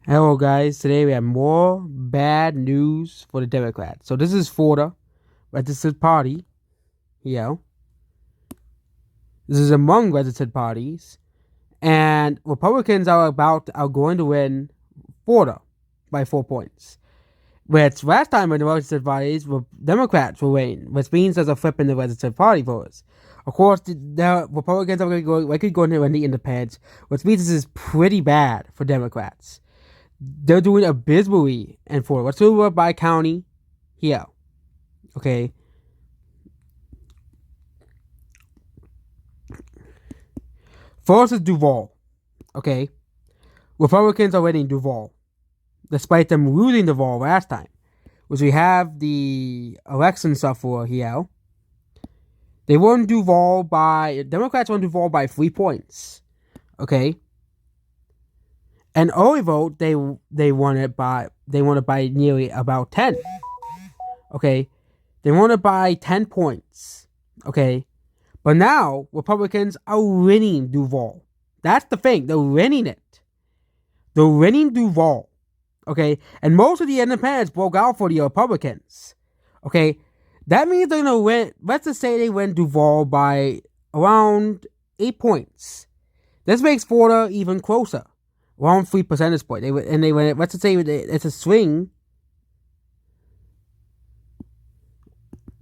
Hello, guys. Today we have more bad news for the Democrats. So this is Florida registered party. Yeah, this is among registered parties, and Republicans are going to win Florida by 4 points. Which last time in the registered parties, Democrats will win, which means there's a flip in the registered party voters. Of course, the Republicans are going to go. They could go into the independents, which means this is pretty bad for Democrats. They're doing abysmally in Florida. Let's do it by county here. Okay. First is Duval. Okay. Republicans are winning Duval, despite them losing Duval last time. Which we have the election stuff for here. Democrats won Duval by 3 points. Okay. And early vote, they won it by nearly about 10. Okay. They won it by 10 points. Okay. But now Republicans are winning Duval. That's the thing. They're winning it. They're winning Duval. Okay. And most of the independents broke out for the Republicans. Okay. That means they're going to win. Let's just say they win Duval by around 8 points. This makes Florida even closer. Around 3 percentage points. They win it. Let's just say it's a swing.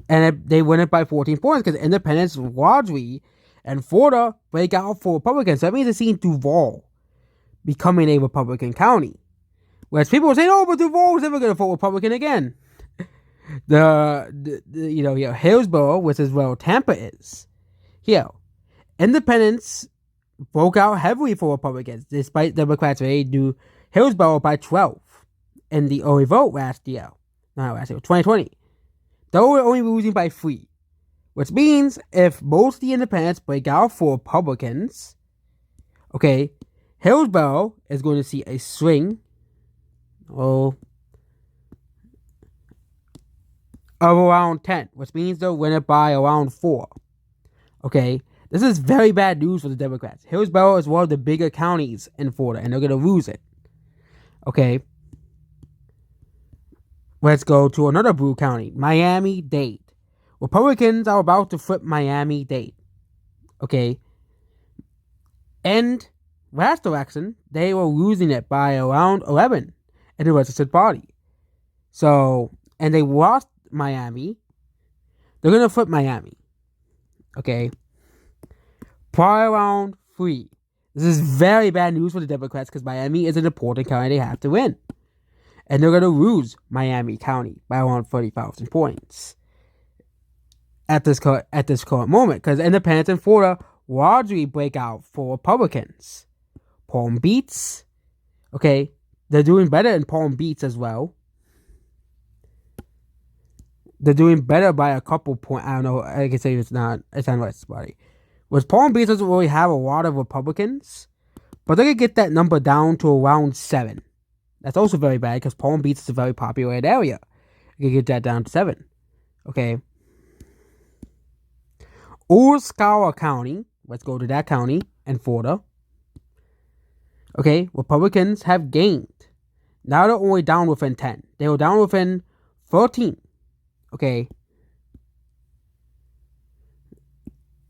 And they win it by 14 points because independents largely and Florida break out for Republicans. So that means it's seeing Duval becoming a Republican county. Whereas people say, "Oh, but Duval is never going to vote Republican again." Hillsborough, which is where Tampa is. Here, independents broke out heavily for Republicans, despite Democrats ready to do Hillsborough by 12 in the early vote last year. Not last year, 2020. Though we're only losing by 3. Which means if most of the independents break out for Republicans, okay, Hillsborough is going to see a swing of around 10, which means they'll win it by around 4. Okay, this is very bad news for the Democrats. Hillsborough is one of the bigger counties in Florida, and they're going to lose it. Okay. Let's go to another blue county, Miami-Dade. Republicans are about to flip Miami-Dade. Okay. And last election, they were losing it by around 11 in the registered party. So, and they lost Miami. They're going to flip Miami. Okay. By around 3. This is very bad news for the Democrats because Miami is an important county they have to win. And they're going to lose Miami County by around 30,000 points at this current moment because independents in Florida largely break out for Republicans. Palm Beach, okay, they're doing better in Palm Beach as well. They're doing better by a couple points. I don't know. I can say it's not right body. Whereas Palm Beach doesn't really have a lot of Republicans, but they can get that number down to around 7. That's also very bad because Palm Beach is a very populated area. You can get that down to 7. Okay. Osceola County. Let's go to that county in Florida. Okay. Republicans have gained. Now they're only down within 10. They were down within 13. Okay.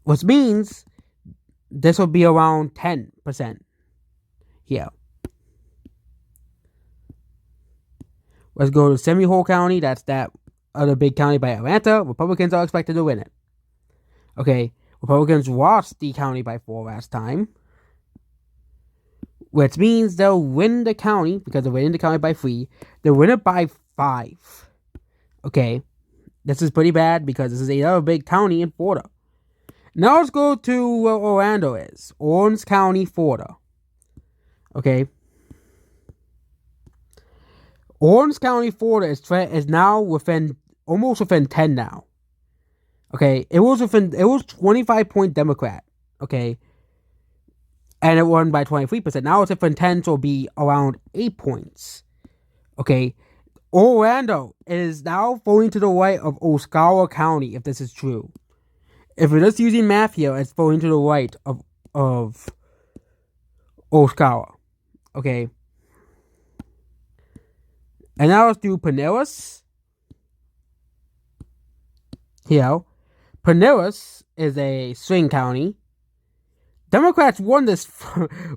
Which means this will be around 10% here. Let's go to Seminole County. That's that other big county by Atlanta. Republicans are expected to win it. Okay. Republicans lost the county by 4 last time. Which means they'll win the county because they're winning the county by 3. They'll win it by 5. Okay. This is pretty bad because this is another big county in Florida. Now let's go to where Orlando is. Orange County, Florida. Okay. Orange County, Florida is now almost within 10 now. Okay, it was 25-point Democrat. Okay, and it won by 23%. Now it's within 10, so it'll be around 8 points. Okay, Orlando is now falling to the right of Osceola County. If this is true, if we're just using math here, it's falling to the right of Osceola. Okay. And now let's do Pinellas. Here. Pinellas is a swing county. Democrats won this,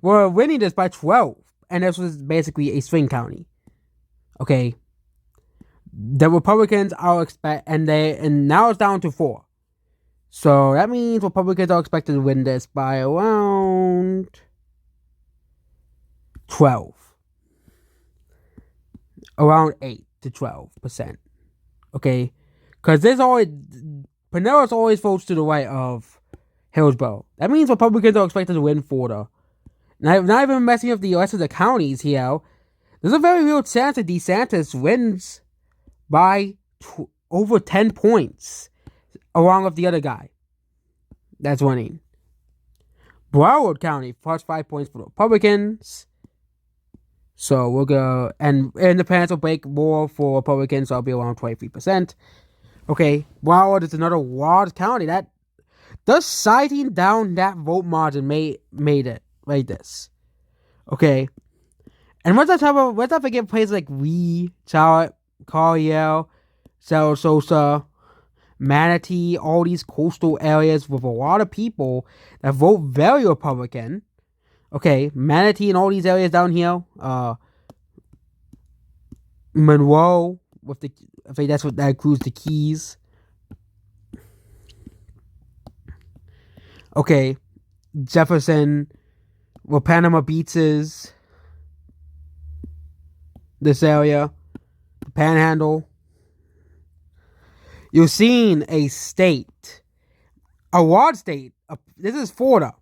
were winning this by 12. And this was basically a swing county. Okay. The Republicans are and now it's down to 4. So that means Republicans are expected to win this by around 12. Around 8 to 12%. Okay? Because Pinellas always votes to the right of Hillsborough. That means Republicans are expected to win 4. Not even messing up the rest of the counties here. There's a very real chance that DeSantis wins by over 10 points, along with the other guy that's winning. Broward County, plus 5 points for the Republicans. So we'll go, and independents will break more for Republicans, so it'll be around 23%. Okay, Broward is another wild county. That just citing down that vote margin made it like this. Okay, and let's not forget places like Lee, Charlotte, Collier, Sarasota, Manatee, all these coastal areas with a lot of people that vote very Republican. Okay, Manatee and all these areas down here. Monroe, I think that's what that includes the Keys. Okay, Jefferson, where Panama Beaches, this area, the Panhandle. You're seeing a state, a large state. This is Florida.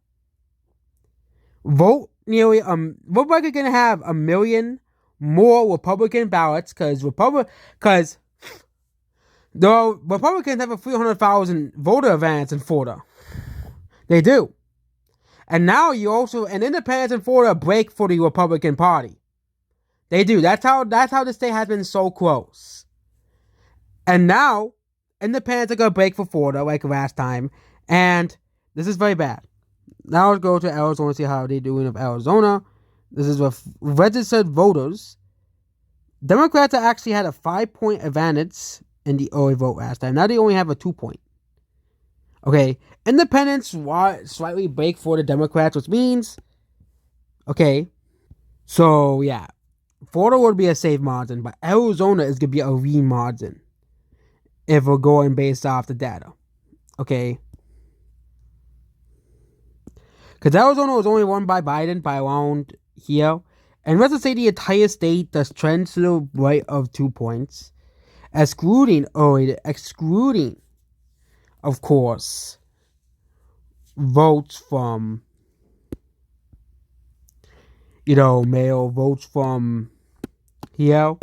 We're probably gonna have 1 million more Republican ballots because the Republicans have a 300,000 voter advance in Florida. They do. And now and independents in Florida break for the Republican Party. They do. That's how the state has been so close. And now independents are gonna break for Florida like last time, and this is very bad. Now let's go to Arizona, see how they're doing with Arizona. This is with registered voters. Democrats actually had a 5-point advantage in the early vote last time. Now they only have a 2-point. Okay, independents slightly break for the Democrats, which means, okay, so yeah, Florida would be a safe margin, but Arizona is going to be a lean margin if we're going based off the data. Okay. Because Arizona was only won by Biden by around here. And let's just say the entire state does trend to the right of 2 points. Excluding, of course, votes from, mail votes from here.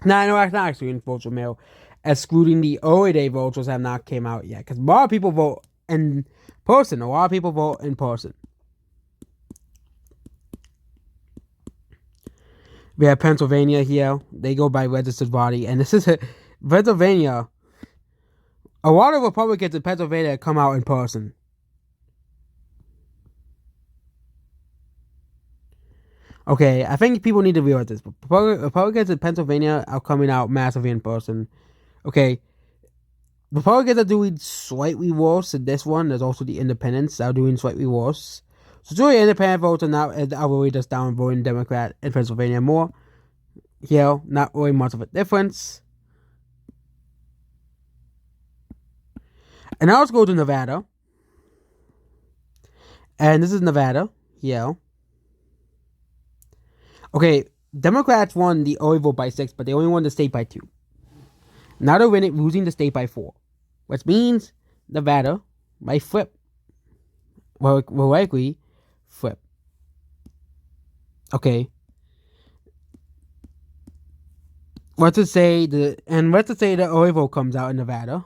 No, it's not excluding votes from mail. Excluding the early day votes, which have not came out yet. Because a lot of people vote in person. We have Pennsylvania here. They go by registered body. And this is Pennsylvania. A lot of Republicans in Pennsylvania come out in person. Okay, I think people need to realize this. Republicans in Pennsylvania are coming out massively in person. Okay. Republicans are doing slightly worse in this one. There's also the independents that are doing slightly worse. So it's really independent votes are really just down voting Democrat in Pennsylvania more. Here, not really much of a difference. And now let's go to Nevada. And this is Nevada. Here. Okay, Democrats won the early vote by 6, but they only won the state by 2. Now they're losing the state by 4. Which means Nevada might flip. Will likely flip. Okay. Let's just say the early vote comes out in Nevada.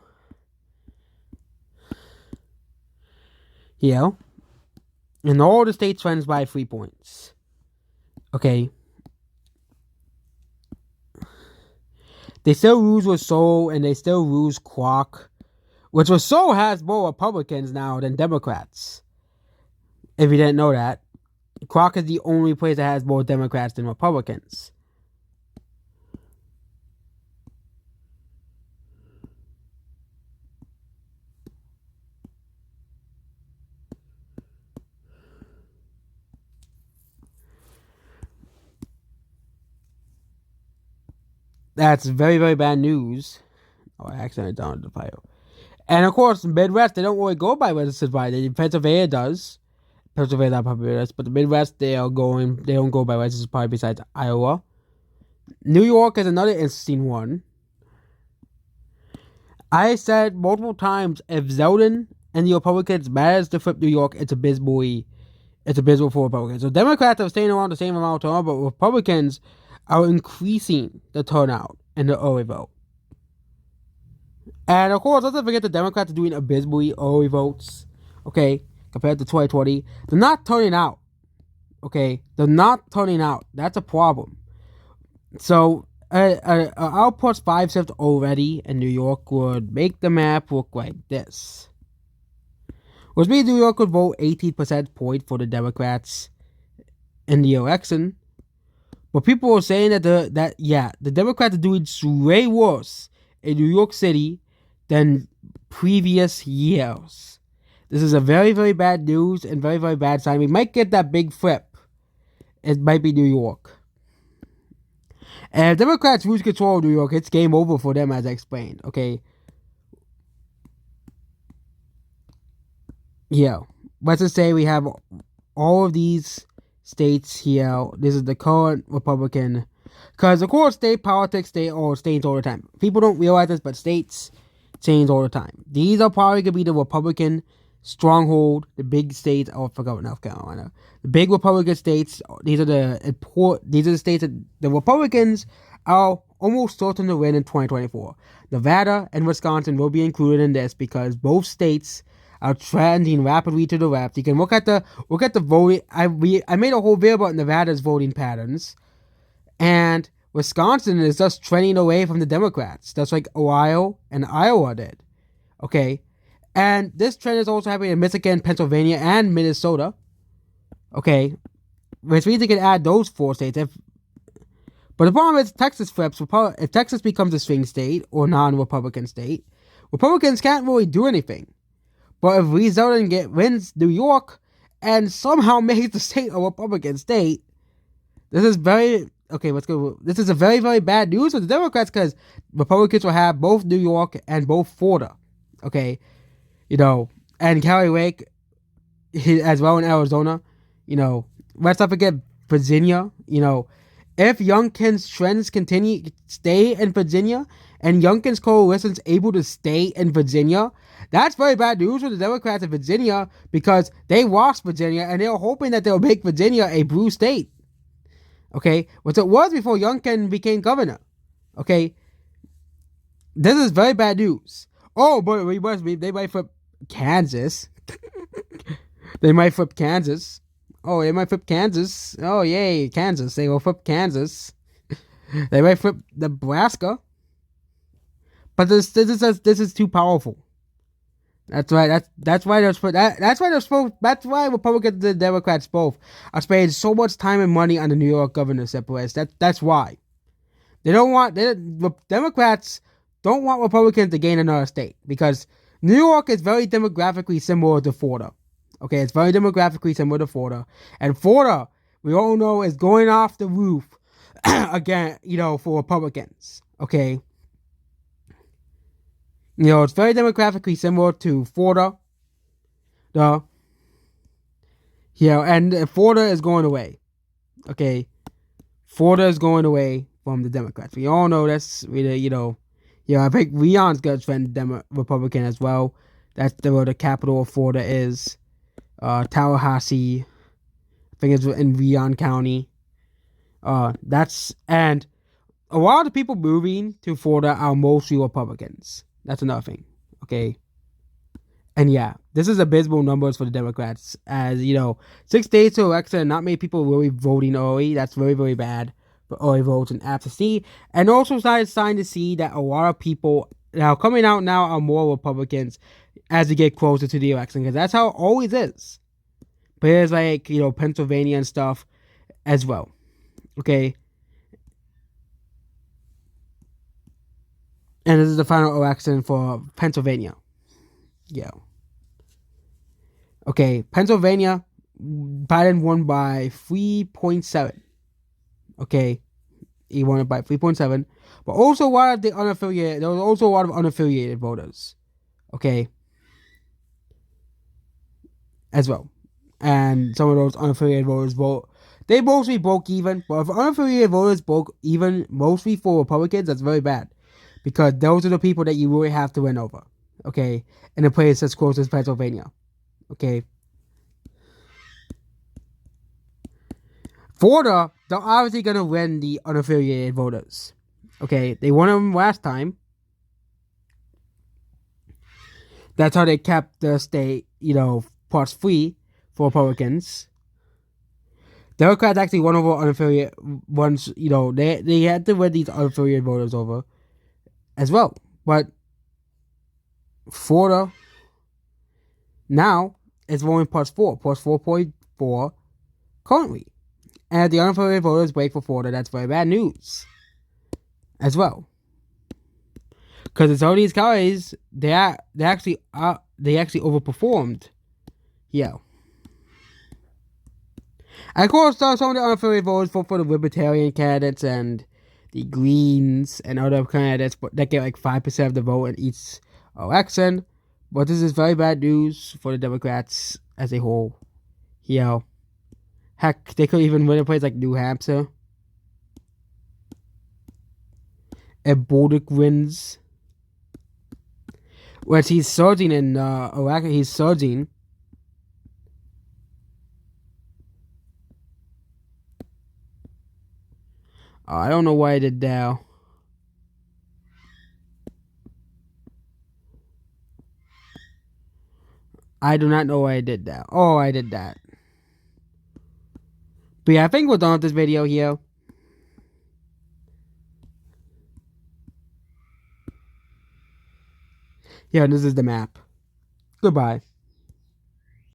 Here. And all the states trends by 3 points. Okay. They still lose Rousseau and they still lose Clark, which Rousseau has more Republicans now than Democrats. If you didn't know that, Clark is the only place that has more Democrats than Republicans. That's very, very bad news. Oh, I accidentally downloaded the file. And of course, Midwest, they don't really go by registered party. Pennsylvania does. Pennsylvania not probably does, but the Midwest, they don't go by registered party besides Iowa. New York is another interesting one. I said multiple times, if Zeldin and the Republicans manage to flip New York, it's abysmal for Republicans. So Democrats are staying around the same amount of time, but Republicans are increasing the turnout in the early vote. And of course, let's not forget the Democrats are doing abysmally early votes, okay, compared to 2020. They're not turning out, okay? They're not turning out. That's a problem. So, outputs 5 shift already in New York would make the map look like this. Which means New York would vote 18% point for the Democrats in the election. But people are saying that the Democrats are doing way worse in New York City than previous years. This is a very, very bad news and very, very bad sign. We might get that big flip. It might be New York. And if Democrats lose control of New York, it's game over for them, as I explained. Okay. Yeah. Let's just say we have all of these states here. This is the current Republican. Because, of course, state politics, change all the time. People don't realize this, but states change all the time. These are probably going to be the Republican stronghold, the big states. Oh, I forgot North Carolina. The big Republican states. These are the states that the Republicans are almost certain to win in 2024. Nevada and Wisconsin will be included in this because both states are trending rapidly to the left. You can look at the voting. I made a whole video about Nevada's voting patterns, and Wisconsin is just trending away from the Democrats, just like Ohio and Iowa did. Okay. And this trend is also happening in Michigan, Pennsylvania, and Minnesota. Okay. Which means you can add those 4 states. But the problem is Texas flips. If Texas becomes a swing state or non-Republican state, Republicans can't really do anything. But if Lee Zeldin wins New York and somehow makes the state a Republican state, this is very... Okay, let's go. This is a very, very bad news for the Democrats because Republicans will have both New York and both Florida. Okay, and Kelly Lake as well in Arizona. Let's not forget Virginia. If Youngkin's trends stay in Virginia, and Youngkin's coalition's able to stay in Virginia, that's very bad news for the Democrats in Virginia because they lost Virginia and they're hoping that they'll make Virginia a blue state. Okay, which it was before Youngkin became governor. Okay, this is very bad news. Oh, but they might flip Kansas. They might flip Kansas. Oh, they might flip Kansas. Oh, yay, Kansas. They will flip Kansas. They might flip Nebraska. But this is too powerful. That's why that's why Republicans and Democrats both are spending so much time and money on the New York governorship list. That's why. The Democrats don't want Republicans to gain another state because New York is very demographically similar to Florida. Okay, it's very demographically similar to Florida. And Florida, we all know, is going off the roof again, for Republicans. Okay. It's very demographically similar to Florida. And Florida is going away. Okay. Florida is going away from the Democrats. We all know this. I think Leon's going to trend Republican as well. That's where the capital of Florida is. Tallahassee. I think it's in Leon County. And a lot of the people moving to Florida are mostly Republicans. That's another thing. Okay. And yeah, this is abysmal numbers for the Democrats. As 6 days to election, not many people really voting early. That's very, very bad for early votes and absentee. And also starting to see that a lot of people now coming out now are more Republicans as we get closer to the election, because that's how it always is. But it's like, Pennsylvania and stuff as well. Okay. And this is the final election for Pennsylvania. Yeah. Okay, Pennsylvania, Biden won by 3.7. Okay. He won it by 3.7. But also a lot of the unaffiliated. There was also a lot of unaffiliated voters. Okay. As well. And some of those unaffiliated voters vote. They mostly broke even. But if unaffiliated voters broke even mostly for Republicans, that's very bad. Because those are the people that you really have to win over. Okay. In a place as close as Pennsylvania. Okay. Florida, they're obviously going to win the unaffiliated voters. Okay. They won them last time. That's how they kept the state, parts free for Republicans. Democrats actually won over unaffiliated ones, they had to win these unaffiliated voters over as well. But Florida now is voting plus 4.4 currently. And the unaffiliated voters wait for Florida. That's very bad news as well. Because it's all these guys, they actually overperformed. Yeah. And of course, some of the unaffiliated voters vote for the Libertarian candidates and the Greens and other candidates that get like 5% of the vote in each election. But this is very bad news for the Democrats as a whole. Yeah. Heck, they could even win a place like New Hampshire. And Bolduc wins. Whereas he's surging in Alaska, he's surging. I don't know why I did that. I do not know why I did that. Oh, I did that. But yeah, I think we're done with this video here. Yeah, this is the map. Goodbye.